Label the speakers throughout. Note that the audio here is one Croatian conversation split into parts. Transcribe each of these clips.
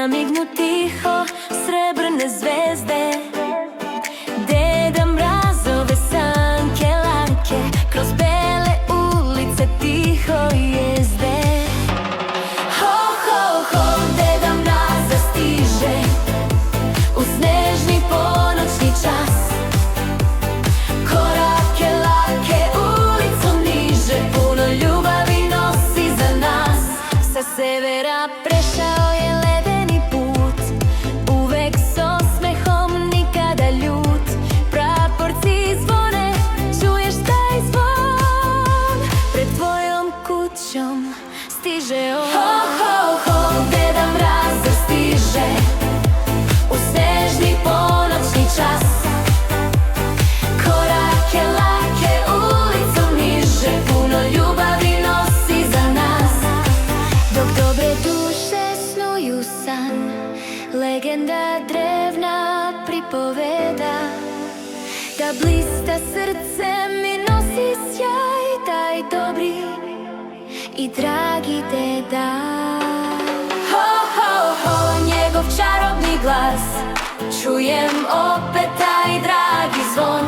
Speaker 1: namignu tiho srebrne zvezde. Deda Mrazove sanke lake kroz bele ulice tiho jezde. Ho, ho, ho, Deda Mraza stiže u snežni ponoćni čas. Korake lake ulicom niže, puno ljubavi nosi za nas. Sa severa prešao je ledeni put, uvek s osmehom, nikada ljut. Praporci zvone, čuješ taj zvon, pred tvojom kućom stiže on. Ho, ho, ho, Deda Mraza stiže u snežni ponoćni čas. Korake lake ulicom niže, puno ljubavi nosi za nas. Dok dobre duše snuju san, legenda drevna pripoveda da blista srce mi nosi sjaj, taj dobri i dragi deda. Ho, ho, ho, njegov čarobni glas, čujem opet taj dragi zvon.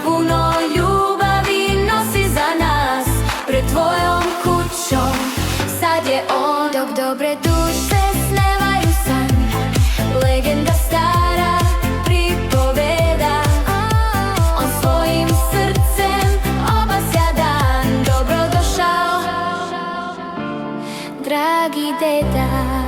Speaker 1: Puno ljubavi nosi za nas, pred tvojom kućom sad je on. Dok dobre duše snevaju san, legenda stara pripoveda, on svojim srcem obasja dan. Dobro došao, dragi deda.